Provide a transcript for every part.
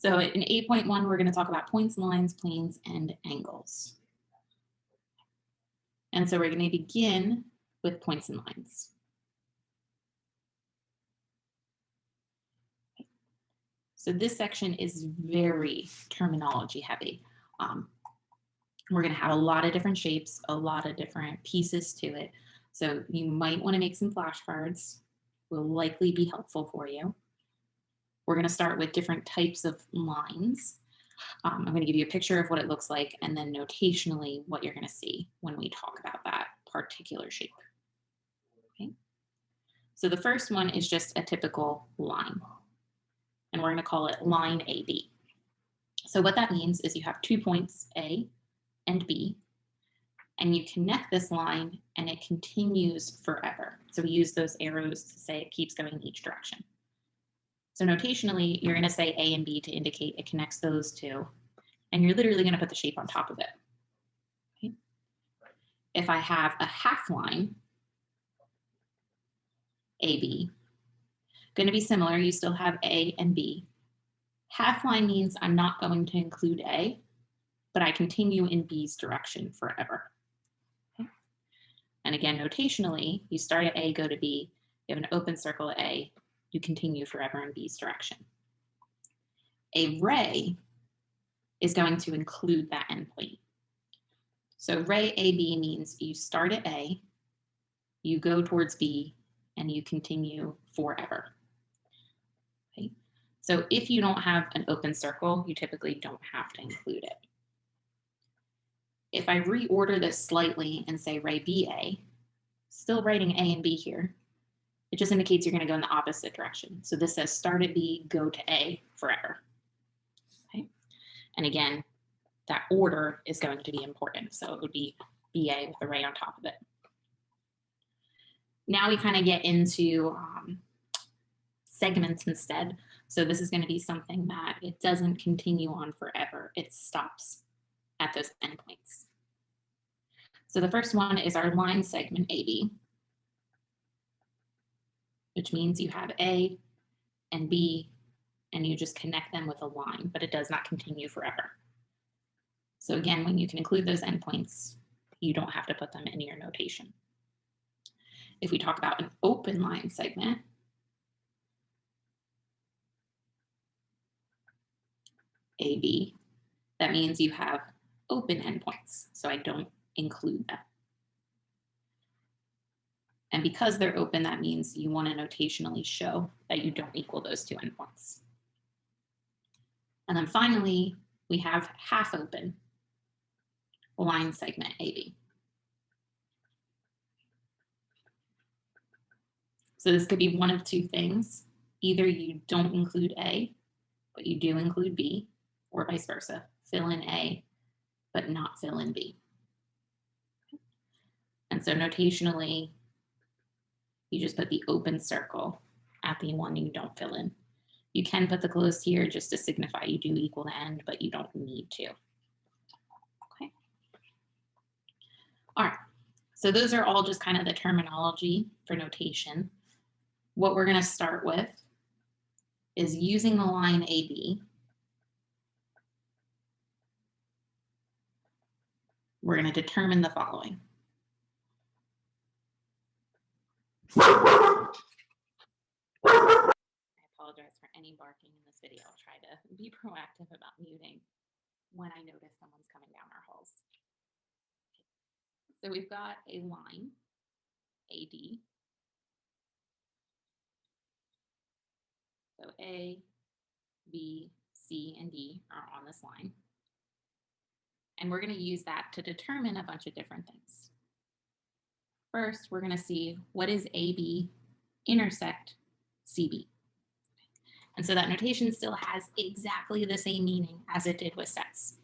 So in 8.1, we're going to talk about points, lines, planes, and angles. And so we're going to begin with points and lines. So this section is very terminology heavy. We're going to have a lot of different shapes, a lot of different pieces to it. So you might want to make some flashcards. Will likely be helpful for you. We're going to start with different types of lines. I'm going to give you a picture of what it looks like and then notationally what you're going to see when we talk about that particular shape. Okay. So the first one is just a typical line, and we're going to call it line AB. So what that means is you have 2 points, A and B, and you connect this line and it continues forever. So we use those arrows to say it keeps going each direction. So notationally, you're going to say A and B to indicate it connects those two, and you're literally going to put the shape on top of it. Okay. If I have a half line, AB, going to be similar. You still have A and B. Half line means I'm not going to include A, but I continue in B's direction forever. Okay. And again, notationally, you start at A, go to B, you have an open circle at A, you continue forever in B's direction. A ray is going to include that endpoint. So ray AB means you start at A, you go towards B, and you continue forever. Okay. So if you don't have an open circle, you typically don't have to include it. If I reorder this slightly and say ray BA, still writing A and B here, it just indicates you're going to go in the opposite direction. So this says start at B, go to A forever. Okay. And again, that order is going to be important. So it would be BA with the ray on top of it. Now we kind of get into segments instead. So this is going to be something that it doesn't continue on forever. It stops at those endpoints. So the first one is our line segment AB, which means you have A and B, and you just connect them with a line, but it does not continue forever. So again, when you can include those endpoints, you don't have to put them in your notation. If we talk about an open line segment, AB, that means you have open endpoints, so I don't include them. And because they're open, that means you want to notationally show that you don't equal those two endpoints. And then finally, we have half open line segment AB. So this could be one of two things. Either you don't include A, but you do include B, or vice versa. Fill in A, but not fill in B. And so notationally, you just put the open circle at the one you don't fill in. You can put the closed here just to signify you do equal the end, but you don't need to. Okay. All right. So those are all just kind of the terminology for notation. What we're going to start with is using the line AB. We're going to determine the following. I apologize for any barking in this video. I'll try to be proactive about muting when I notice someone's coming down our halls. So we've got a line, AD. So A, B, C, and D are on this line. And we're going to use that to determine a bunch of different things. First, we're going to see what is AB intersect CB. And so that notation still has exactly the same meaning as it did with sets.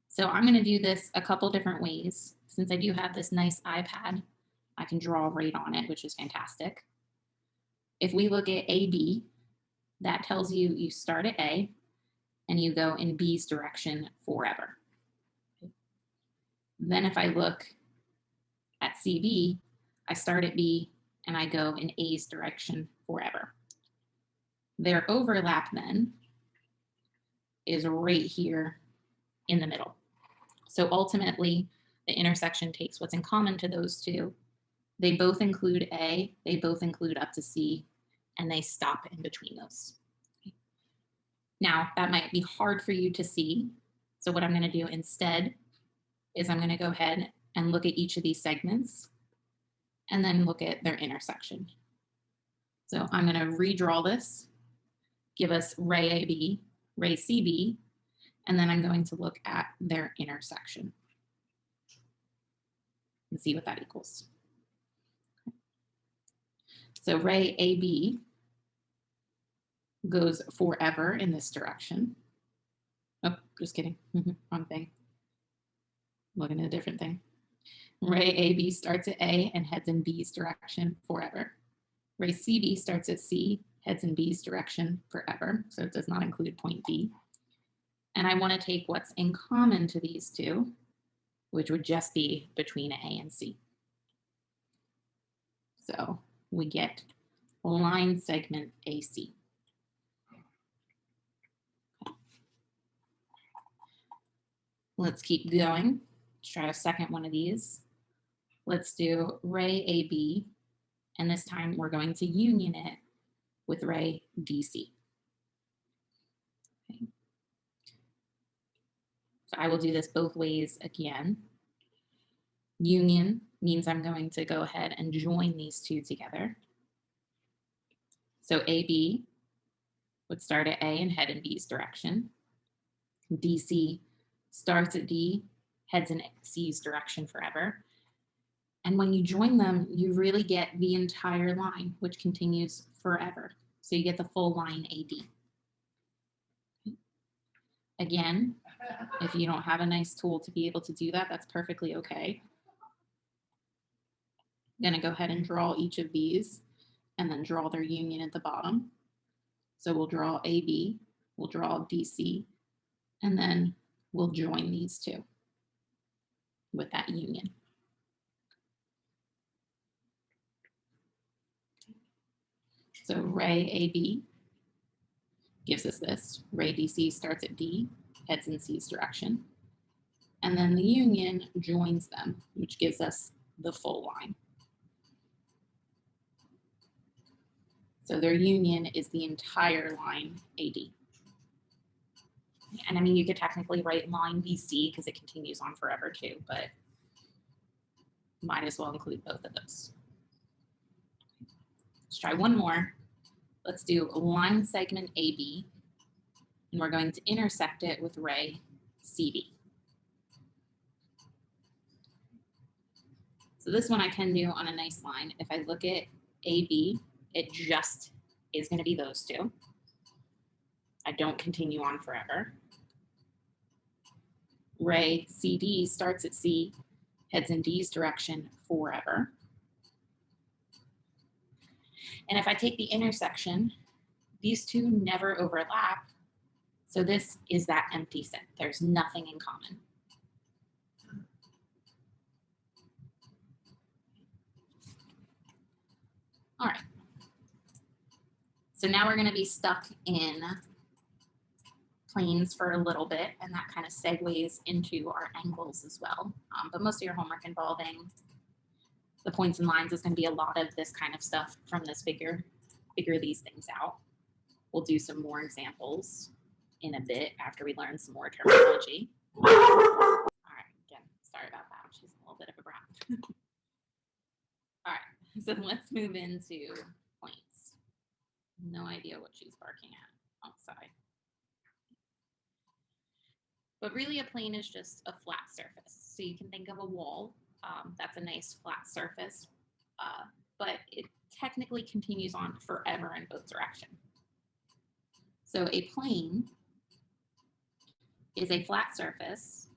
So I'm going to do this a couple different ways. Since I do have this nice iPad, I can draw right on it, which is fantastic. If we look at AB, that tells you you start at A and you go in B's direction forever. Then if I look at CB, I start at B and I go in A's direction forever. Their overlap then is right here in the middle. So ultimately, the intersection takes what's in common to those two. They both include A, they both include up to C, and they stop in between those. Now, that might be hard for you to see. So what I'm going to do instead is I'm going to go ahead and look at each of these segments and then look at their intersection. So I'm going to redraw this, give us ray AB, ray CB, and then I'm going to look at their intersection and see what that equals. So ray AB goes forever in this direction. Oh, just kidding. Wrong thing. Looking at a different thing. Ray AB starts at A and heads in B's direction forever. Ray CB starts at C, heads in B's direction forever. So it does not include point B. And I want to take what's in common to these two, which would just be between A and C. So we get line segment AC. Let's keep going. Let's try a second one of these. Let's do ray AB, and this time we're going to union it with ray DC. Okay. So I will do this both ways again. Union means I'm going to go ahead and join these two together. So AB would start at A and head in B's direction. DC starts at D, heads in C's direction forever. And when you join them, you really get the entire line, which continues forever. So you get the full line AD. Again, if you don't have a nice tool to be able to do that, that's perfectly okay. I'm going to go ahead and draw each of these and then draw their union at the bottom. So we'll draw AB, we'll draw DC, and then we'll join these two with that union. So ray AB gives us this. Ray DC starts at D, heads in C's direction. And then the union joins them, which gives us the full line. So their union is the entire line AD. And I mean, you could technically write line BC because it continues on forever too, but might as well include both of those. Let's try one more. Let's do line segment AB, and we're going to intersect it with ray CB. So this one I can do on a nice line. If I look at AB, it just is going to be those two. I don't continue on forever. Ray CD starts at C, heads in D's direction forever. And if I take the intersection, these two never overlap. So this is that empty set. There's nothing in common. All right. So now we're going to be stuck in planes for a little bit, and that kind of segues into our angles as well. But most of your homework involving the points and lines is going to be a lot of this kind of stuff from this figure. Figure these things out. We'll do some more examples in a bit after we learn some more terminology. All right, again, sorry about that. She's a little bit of a brat. All right, so let's move into points. No idea what she's barking at outside. But really a plane is just a flat surface. So you can think of a wall. That's a nice flat surface, but it technically continues on forever in both directions. So a plane is a flat surface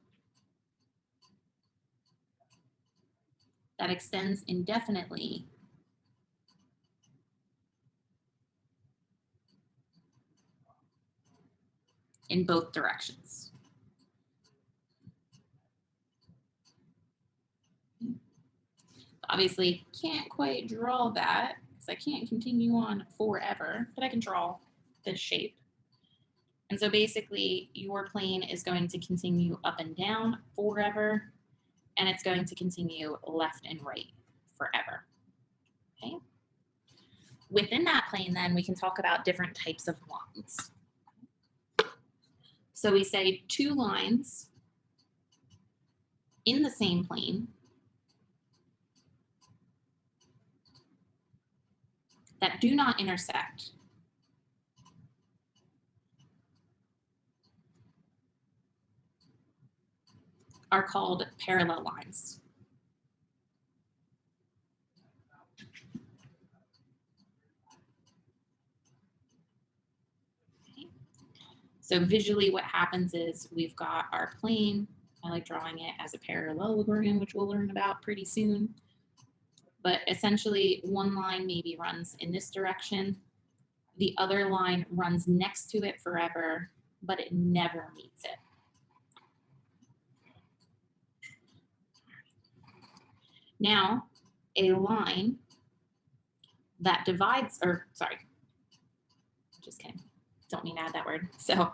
that extends indefinitely in both directions. Obviously, can't quite draw that because I can't continue on forever, but I can draw this shape. And so basically your plane is going to continue up and down forever, and it's going to continue left and right forever, okay? Within that plane then, we can talk about different types of lines. So we say two lines in the same plane that do not intersect are called parallel lines. Okay. So visually what happens is we've got our plane. I like drawing it as a parallelogram, which we'll learn about pretty soon. But essentially one line maybe runs in this direction. The other line runs next to it forever, but it never meets it. Now, a line that divides, or sorry, just kidding, don't mean to add that word. So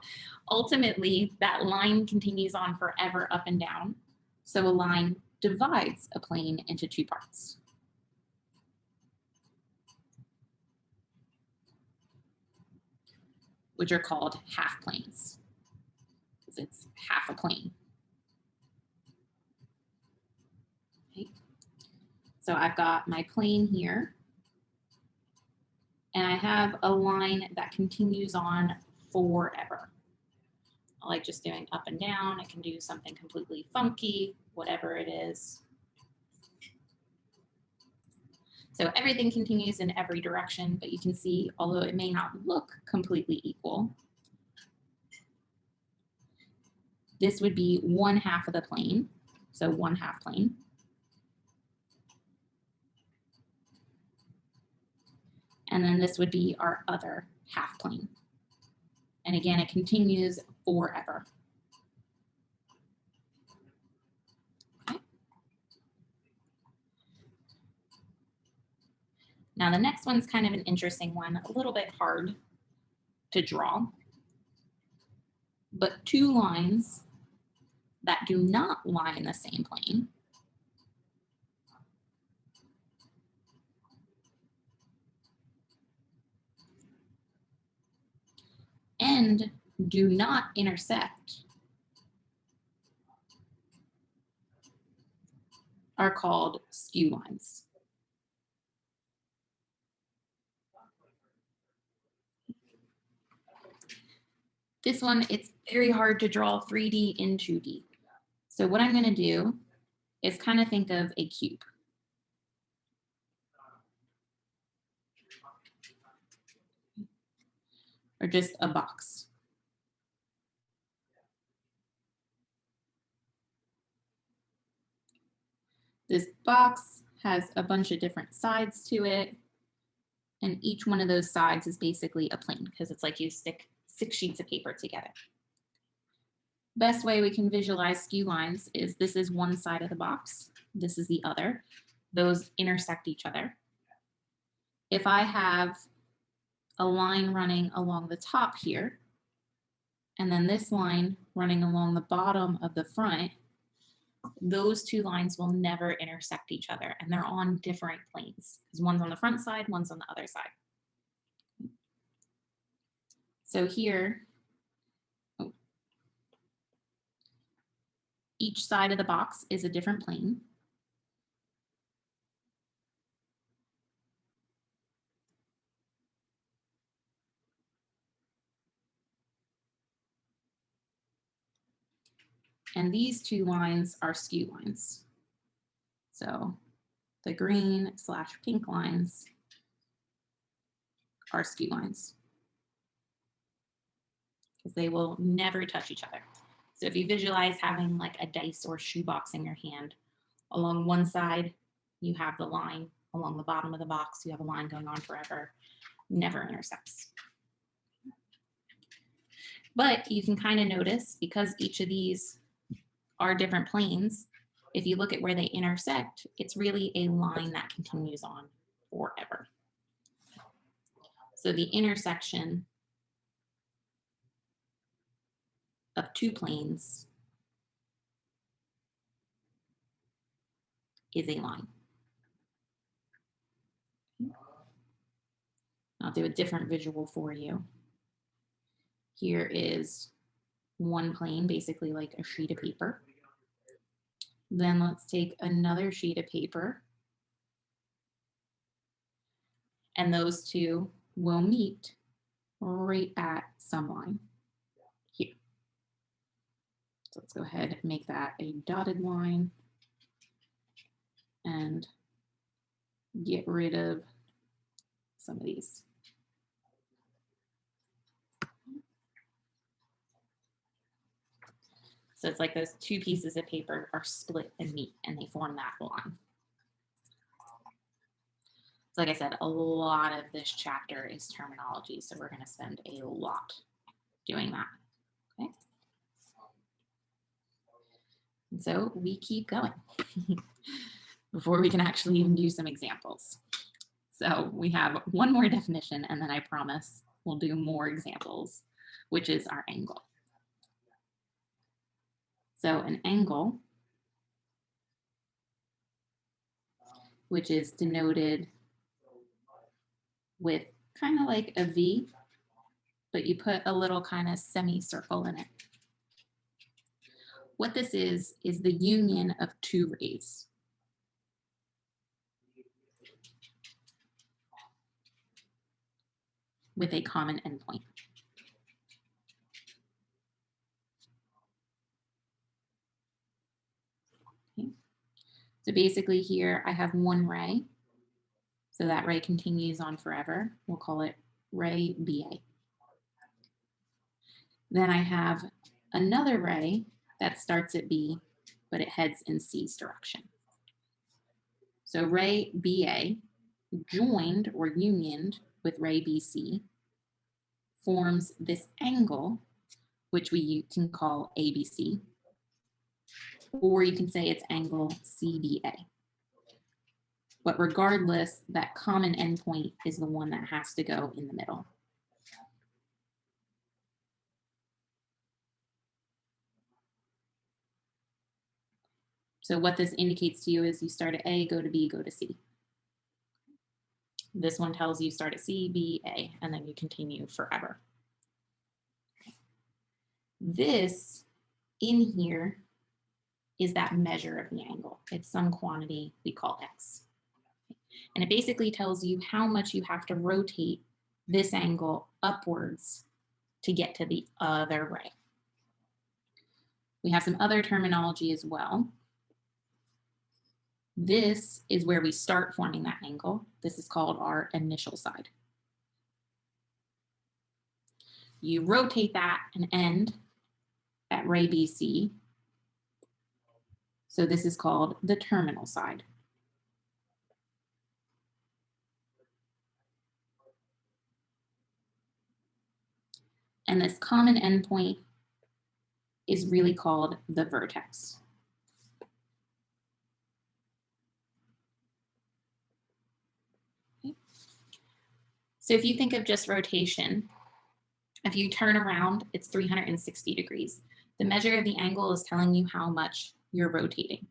ultimately, that line continues on forever up and down. So a line divides a plane into two parts. Which are called half planes, because it's half a plane. Okay. So I've got my plane here, and I have a line that continues on forever. I like just doing up and down. I can do something completely funky, whatever it is. So everything continues in every direction, but you can see, although it may not look completely equal, this would be one half of the plane, so one half plane. And then this would be our other half plane. And again, it continues forever. Okay. Now the next one's kind of an interesting one, a little bit hard to draw, but two lines that do not lie in the same plane and do not intersect are called skew lines. This one, it's very hard to draw 3D in 2D. So what I'm going to do is kind of think of a cube. Or just a box. This box has a bunch of different sides to it, and each one of those sides is basically a plane, because it's like you stick 6 sheets of paper together. Best way we can visualize skew lines is this is one side of the box, this is the other. Those intersect each other. If I have a line running along the top here, and then this line running along the bottom of the front, those two lines will never intersect each other, and they're on different planes because one's on the front side, one's on the other side. So here, each side of the box is a different plane. And these two lines are skew lines. So the green / pink lines are skew lines because they will never touch each other. So if you visualize having like a dice or shoebox in your hand, along one side, you have the line. Along the bottom of the box, you have a line going on forever, never intersects. But you can kind of notice, because each of these are different planes, if you look at where they intersect, it's really a line that continues on forever. So the intersection of two planes is a line. I'll do a different visual for you. Here is one plane, basically like a sheet of paper. Then let's take another sheet of paper, and those two will meet right at some line here. So let's go ahead and make that a dotted line and get rid of some of these. So it's like those two pieces of paper are split and meet, and they form that line. So like I said, a lot of this chapter is terminology, so we're going to spend a lot doing that. Okay. And so we keep going before we can actually even do some examples. So we have one more definition, and then I promise we'll do more examples, which is our angle. So an angle, which is denoted with kind of like a V, but you put a little kind of semicircle in it. What this is the union of two rays. With a common endpoint. Okay. So basically here I have one ray. So that ray continues on forever. We'll call it ray BA. Then I have another ray that starts at B, but it heads in C's direction. So ray BA joined or unioned with ray BC forms this angle, which we can call ABC, or you can say it's angle CBA. But regardless, that common endpoint is the one that has to go in the middle. So what this indicates to you is you start at A, go to B, go to C. This one tells you start at C, B, A, and then you continue forever. This in here is that measure of the angle. It's some quantity we call X. And it basically tells you how much you have to rotate this angle upwards to get to the other ray. We have some other terminology as well. This is where we start forming that angle. This is called our initial side. You rotate that and end at ray BC. So this is called the terminal side. And this common endpoint is really called the vertex. Okay. So if you think of just rotation, if you turn around, it's 360 degrees. The measure of the angle is telling you how much you're rotating. If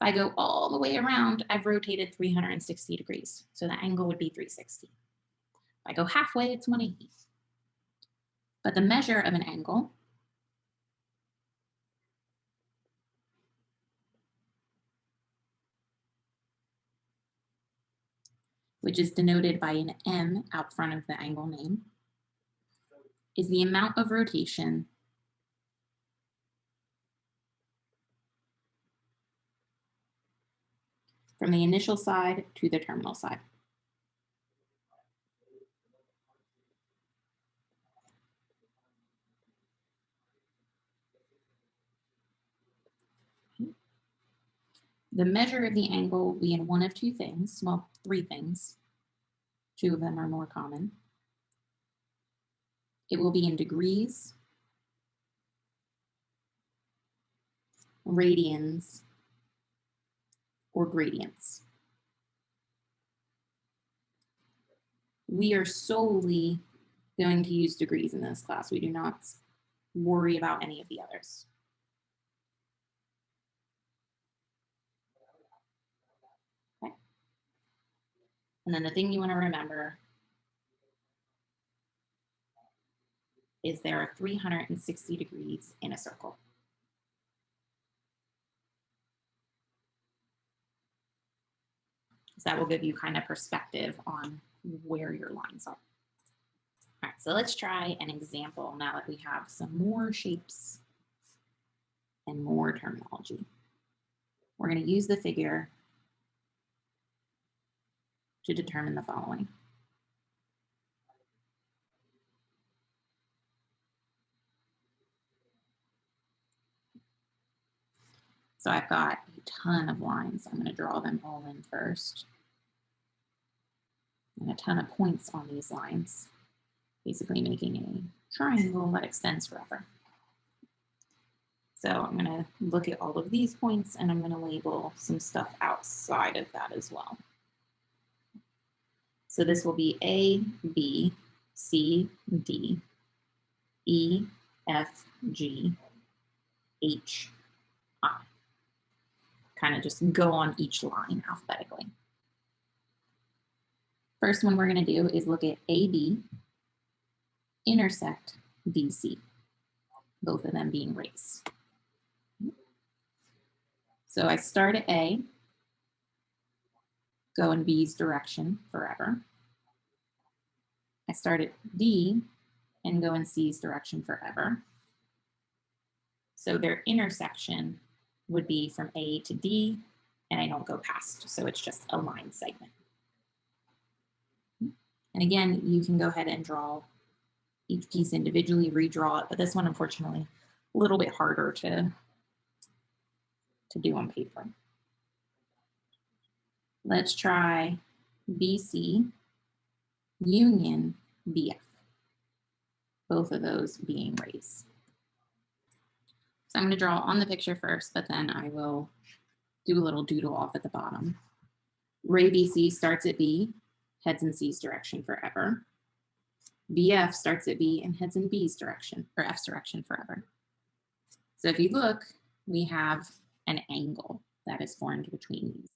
I go all the way around, I've rotated 360 degrees. So the angle would be 360. If I go halfway, it's 180. But the measure of an angle which is denoted by an M out front of the angle name, is the amount of rotation from the initial side to the terminal side. The measure of the angle will be in one of two things, well, three things. Two of them are more common. It will be in degrees, radians, or gradients. We are solely going to use degrees in this class. We do not worry about any of the others. Okay. And then the thing you want to remember is there are 360 degrees in a circle. So that will give you kind of perspective on where your lines are. All right, so let's try an example now that we have some more shapes and more terminology. We're going to use the figure to determine the following. So I've got a ton of lines. I'm going to draw them all in first. And a ton of points on these lines, basically making a triangle that extends forever. So I'm going to look at all of these points and I'm going to label some stuff outside of that as well. So this will be A, B, C, D, E, F, G, H, I. Kind of just go on each line alphabetically. First one we're going to do is look at AB intersect DC, both of them being rays. So I start at A, go in B's direction forever. I start at D and go in C's direction forever. So their intersection would be from A to D, and I don't go past, so it's just a line segment. And again, you can go ahead and draw each piece individually, redraw it, but this one, unfortunately, a little bit harder to do on paper. Let's try BC union BF, both of those being rays. So I'm going to draw on the picture first, but then I will do a little doodle off at the bottom. Ray BC starts at B, heads in C's direction forever. BF starts at B and heads in B's direction, or F's direction forever. So if you look, we have an angle that is formed between these.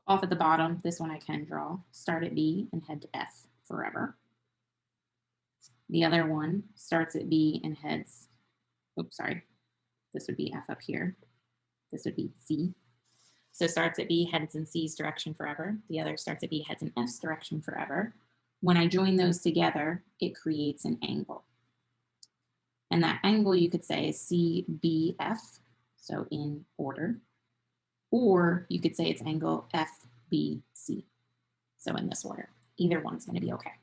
Off at the bottom, this one I can draw. Start at B and head to F forever. The other one starts at B and heads, oops, sorry. This would be F up here. This would be C. So starts at B, heads in C's direction forever. The other starts at B, heads in F's direction forever. When I join those together, it creates an angle. And that angle you could say is CBF, so in order. Or you could say it's angle FBC, so in this order. Either one's going to be okay.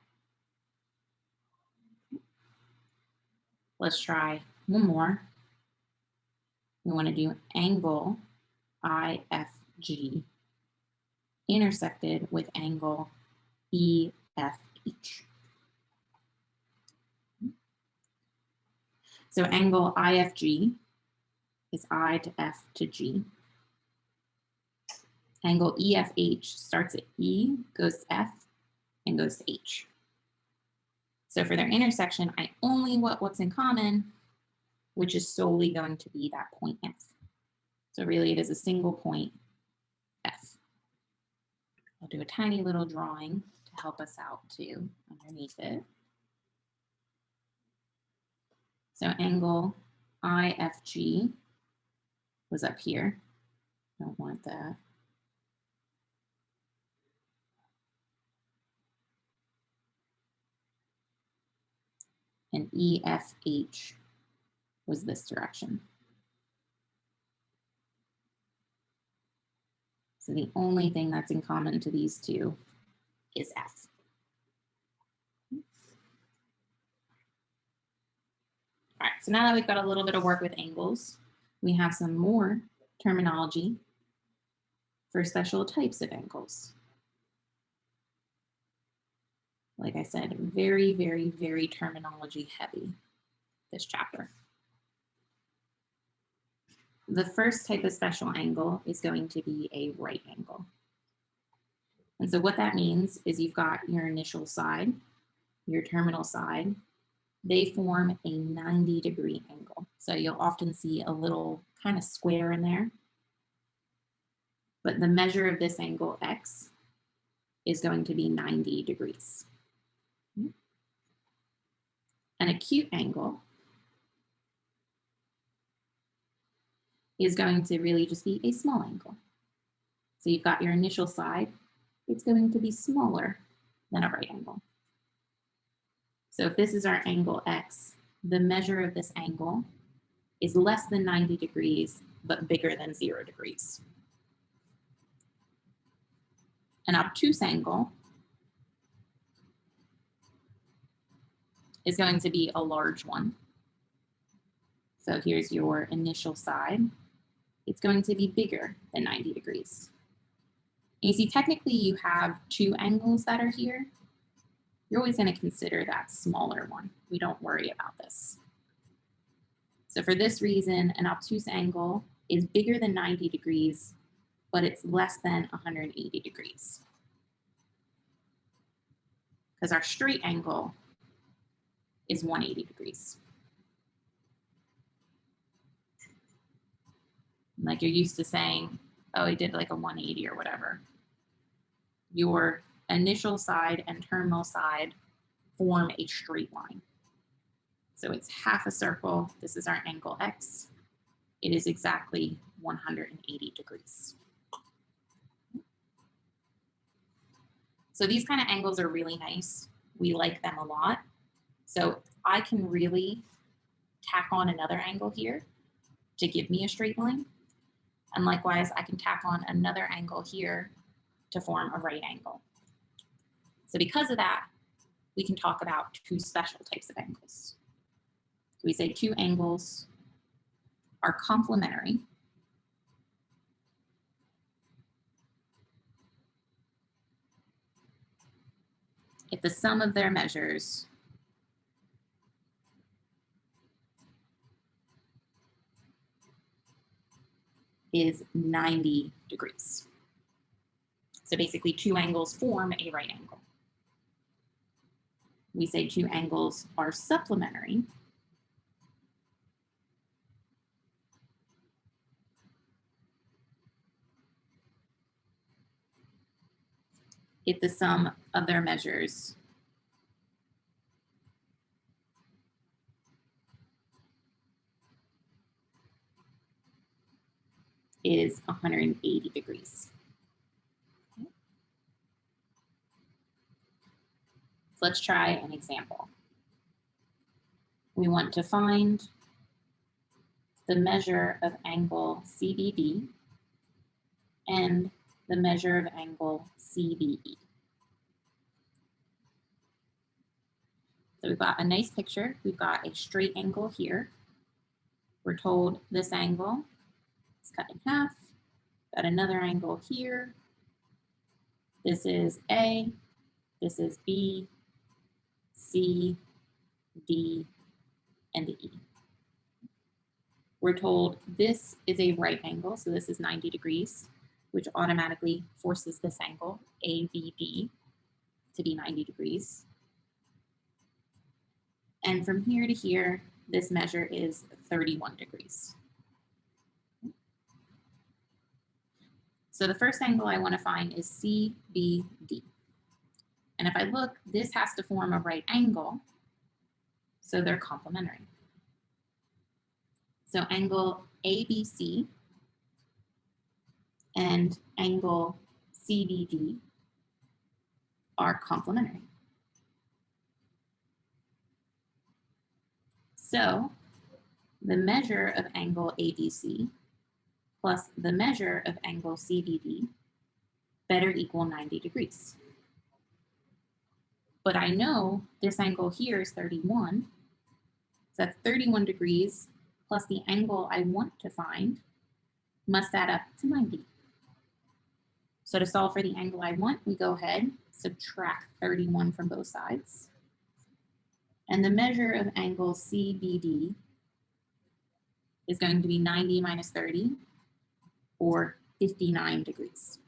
Let's try one more. We want to do angle IFG intersected with angle EFH. So angle IFG is I to F to G. Angle EFH starts at E, goes to F, and goes to H. So for their intersection, I only want what's in common, which is solely going to be that point F. So really it is a single point F. I'll do a tiny little drawing to help us out too underneath it. So angle IFG was up here. Don't want that. And EFH was this direction. So the only thing that's in common to these two is F. All right, so now that we've got a little bit of work with angles, we have some more terminology for special types of angles. Like I said, very, very, very terminology heavy, this chapter. The first type of special angle is going to be a right angle. And so what that means is you've got your initial side, your terminal side, they form a 90-degree angle. So you'll often see a little kind of square in there. But the measure of this angle, x, is going to be 90 degrees. An acute angle is going to really just be a small angle. So you've got your initial side, it's going to be smaller than a right angle. So if this is our angle x, the measure of this angle is less than 90 degrees, but bigger than 0 degrees. An obtuse angle is going to be a large one. So here's your initial side. It's going to be bigger than 90 degrees. And you see, technically you have two angles that are here. You're always going to consider that smaller one. We don't worry about this. So for this reason, an obtuse angle is bigger than 90 degrees, but it's less than 180 degrees. Because our straight angle is 180 degrees. Like you're used to saying, oh, he did like a 180 or whatever. Your initial side and terminal side form a straight line. So it's half a circle. This is our angle x. It is exactly 180 degrees. So these kind of angles are really nice. We like them a lot. So I can really tack on another angle here to give me a straight line. And likewise, I can tack on another angle here to form a right angle. So because of that, we can talk about two special types of angles. So we say two angles are complementary if the sum of their measures is 90 degrees. So basically two angles form a right angle. We say two angles are supplementary if the sum of their measures is 180 degrees. Okay. So let's try an example. We want to find the measure of angle CBD and the measure of angle CBE. So we've got a nice picture. We've got a straight angle here. We're told this angle is cut in half. Got another angle here. This is A, this is B, C, D, and E. We're told this is a right angle, so this is 90 degrees, which automatically forces this angle, ABD, to be 90 degrees. And from here to here, this measure is 31 degrees. So the first angle I want to find is CBD. And if I look, this has to form a right angle, so they're complementary. So angle ABC and angle CBD are complementary. So the measure of angle ABC plus the measure of angle CBD better equal 90 degrees. But I know this angle here is 31, so that's 31 degrees plus the angle I want to find must add up to 90. So to solve for the angle I want, we go ahead, subtract 31 from both sides. And the measure of angle CBD is going to be 90 minus 30, or 59 degrees.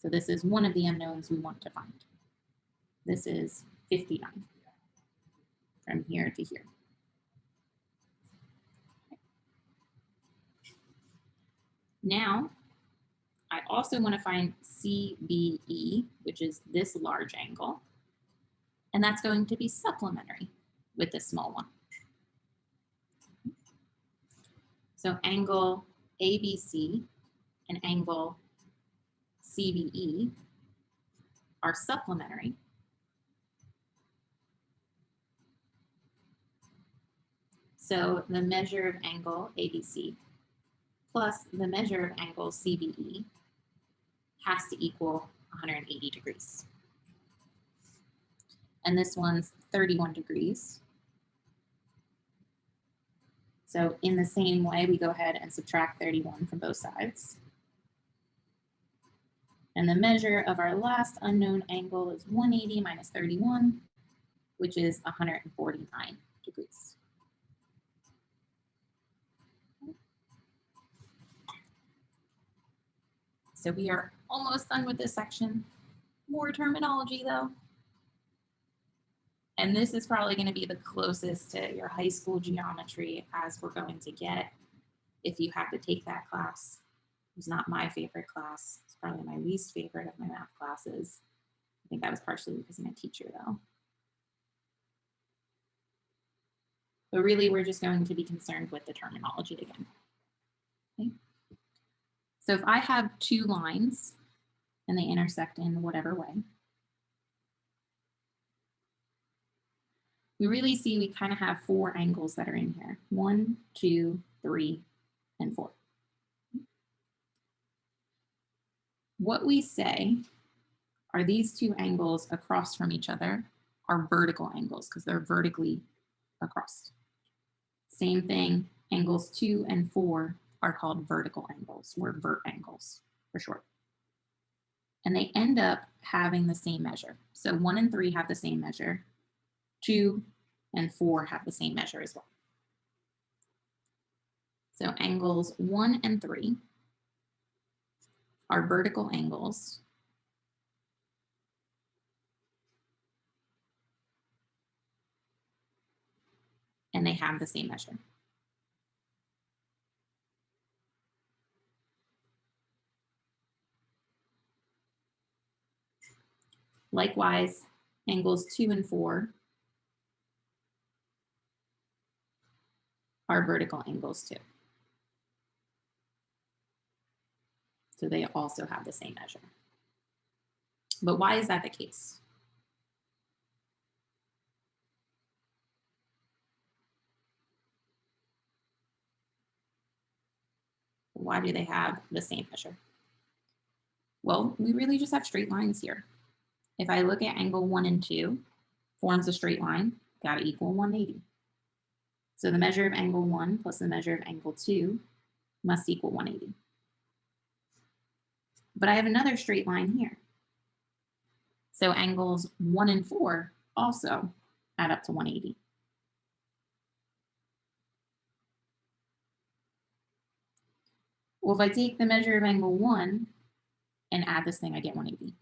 So this is one of the unknowns we want to find. This is 59. here to here. Now, I also want to find CBE, which is this large angle, and that's going to be supplementary with this small one. So angle ABC and angle CBE are supplementary. So the measure of angle ABC plus the measure of angle CBE has to equal 180 degrees. And this one's 31 degrees. So in the same way, we go ahead and subtract 31 from both sides. And the measure of our last unknown angle is 180 minus 31, which is 149 degrees. So we are almost done with this section. More terminology though. And this is probably going to be the closest to your high school geometry as we're going to get if you have to take that class. It's not my favorite class. It's probably my least favorite of my math classes. I think that was partially because of my teacher though. But really, we're just going to be concerned with the terminology again. Okay. So if I have two lines and they intersect in whatever way, we really see we kind of have four angles that are in here. 1, 2, 3, and 4. What we say are these two angles across from each other are vertical angles because they're vertically across. Same thing, angles 2 and 4 are called vertical angles, or vert angles for short. And they end up having the same measure. So 1 and 3 have the same measure. 2 and 4 have the same measure as well. So angles 1 and 3 are vertical angles. And they have the same measure. Likewise, angles 2 and 4 are vertical angles too. So they also have the same measure. But why is that the case? Why do they have the same measure? Well, we really just have straight lines here. If I look at angle 1 and 2, forms a straight line, got to equal 180. So the measure of angle 1 plus the measure of angle 2 must equal 180. But I have another straight line here. So angles 1 and 4 also add up to 180. Well, if I take the measure of angle 1 and add this thing, I get 180.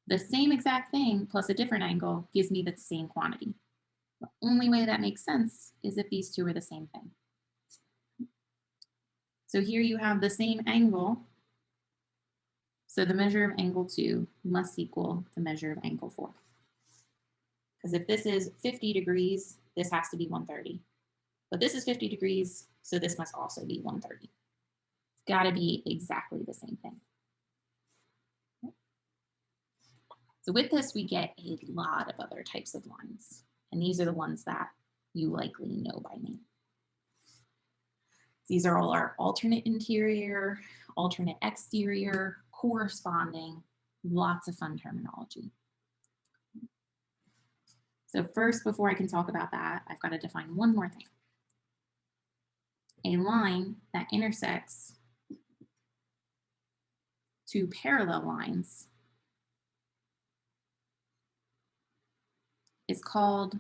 The same exact thing plus a different angle gives me the same quantity. The only way that makes sense is if these two are the same thing. So here you have the same angle. So the measure of angle 2 must equal the measure of angle 4. Because if this is 50 degrees, this has to be 130. But this is 50 degrees, so this must also be 130. It's got to be exactly the same thing. So with this, we get a lot of other types of lines. And these are the ones that you likely know by name. These are all our alternate interior, alternate exterior, corresponding, lots of fun terminology. So first, before I can talk about that, I've got to define one more thing. A line that intersects two parallel lines is called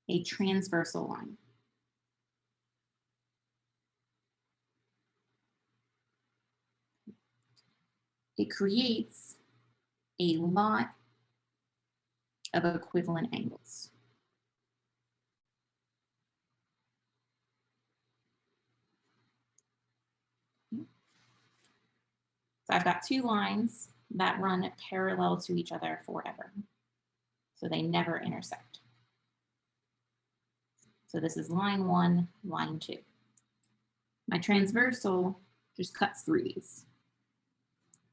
a transversal line. It creates a lot of equivalent angles. So I've got two lines that run parallel to each other forever. So they never intersect. So this is line 1, line 2. My transversal just cuts through these.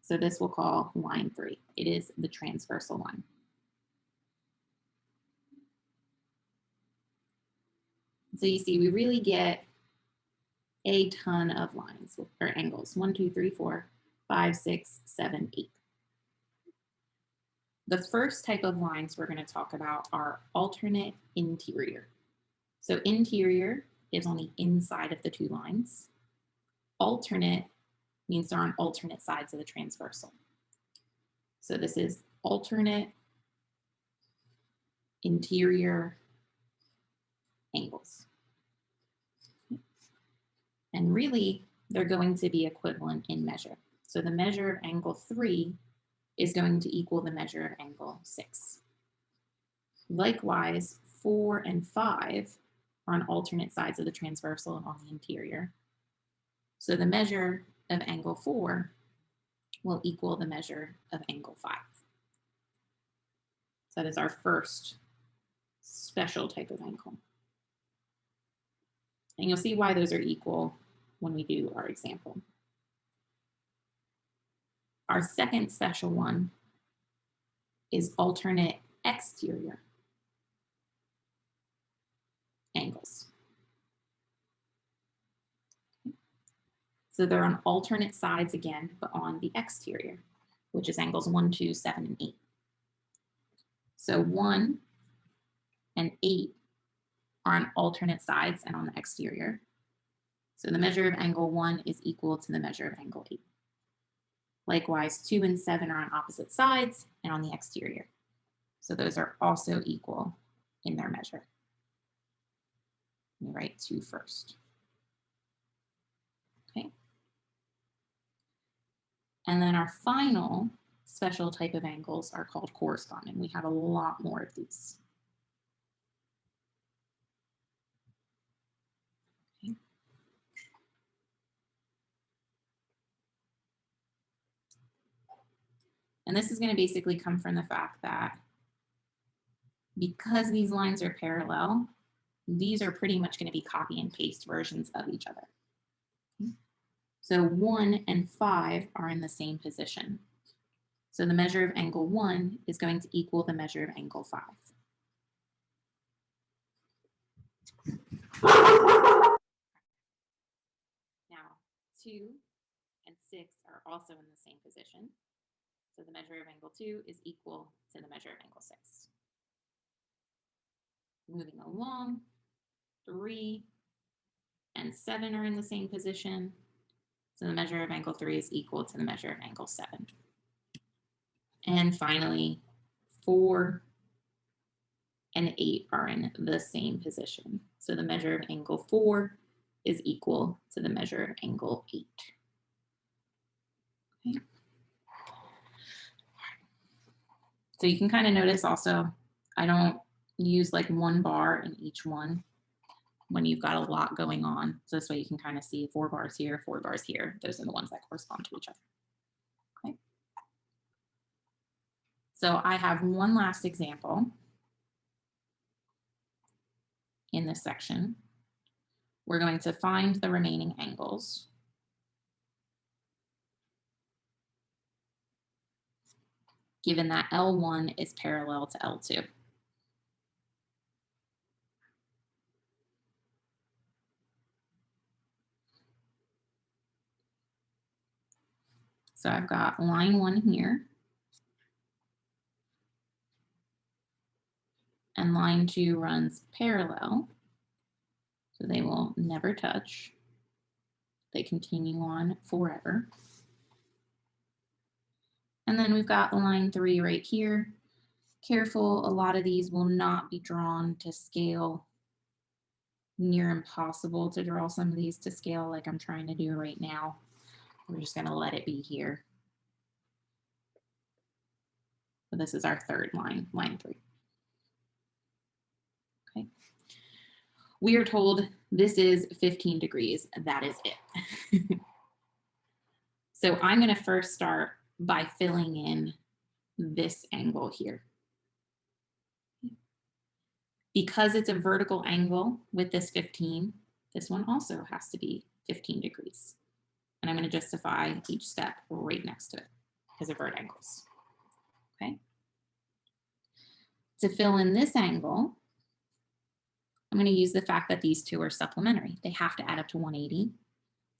So this we'll call line 3. It is the transversal line. So you see, we really get a ton of lines or angles. 1, 2, 3, 4, 5, 6, 7, 8. The first type of lines we're going to talk about are alternate interior. So interior is on the inside of the two lines. Alternate means they're on alternate sides of the transversal. So this is alternate interior angles. And really, they're going to be equivalent in measure. So the measure of angle 3 is going to equal the measure of angle 6. Likewise, 4 and 5 are on alternate sides of the transversal and on the interior. So the measure of angle 4 will equal the measure of angle 5. So that is our first special type of angle. And you'll see why those are equal when we do our example. Our second special one is alternate exterior angles. So they're on alternate sides again, but on the exterior, which is angles 1, 2, 7, and 8. So 1 and 8 are on alternate sides and on the exterior. So the measure of angle 1 is equal to the measure of angle 8. Likewise, 2 and 7 are on opposite sides and on the exterior. So those are also equal in their measure. Let me write 2 first. Okay. And then our final special type of angles are called corresponding. We have a lot more of these. Okay. And this is going to basically come from the fact that because these lines are parallel, these are pretty much going to be copy and paste versions of each other. Okay. So 1 and 5 are in the same position. So the measure of angle 1 is going to equal the measure of angle 5. Now, 2 and 6 are also in the same position. So the measure of angle 2 is equal to the measure of angle 6. Moving along, 3 and 7 are in the same position. So the measure of angle 3 is equal to the measure of angle 7. And finally, 4 and 8 are in the same position. So the measure of angle 4 is equal to the measure of angle 8. Okay. So you can kind of notice also, I don't use like one bar in each one when you've got a lot going on. So this way you can kind of see 4 bars here, 4 bars here. Those are the ones that correspond to each other. Okay. So I have one last example in this section. We're going to find the remaining angles. Given that L1 is parallel to L2. So I've got line 1 here. And line 2 runs parallel. So they will never touch. They continue on forever. And then we've got line 3 right here. Careful, a lot of these will not be drawn to scale. Near impossible to draw some of these to scale like I'm trying to do right now. We're just going to let it be here. So this is our third line, line 3. Okay. We are told this is 15 degrees. That is it. So I'm going to first start by filling in this angle here. Because it's a vertical angle with this 15, this one also has to be 15 degrees. And I'm going to justify each step right next to it because of vert angles. Okay. To fill in this angle, I'm going to use the fact that these two are supplementary. They have to add up to 180.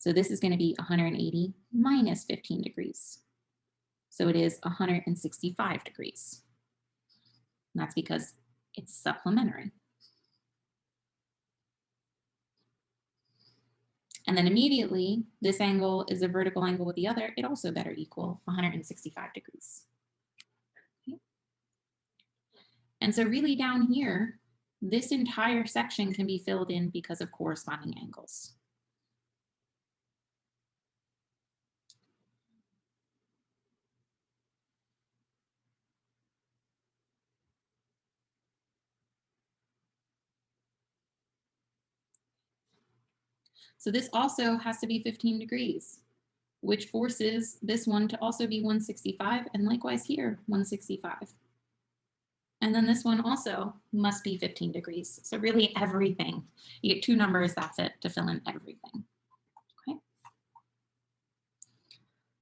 So this is going to be 180 minus 15 degrees. So it is 165 degrees. And that's because it's supplementary. And then immediately, this angle is a vertical angle with the other. It also better equal 165 degrees. Okay. And so really down here, this entire section can be filled in because of corresponding angles. So this also has to be 15 degrees, which forces this one to also be 165, and likewise here, 165. And then this one also must be 15 degrees. So really everything, you get two numbers, that's it, to fill in everything.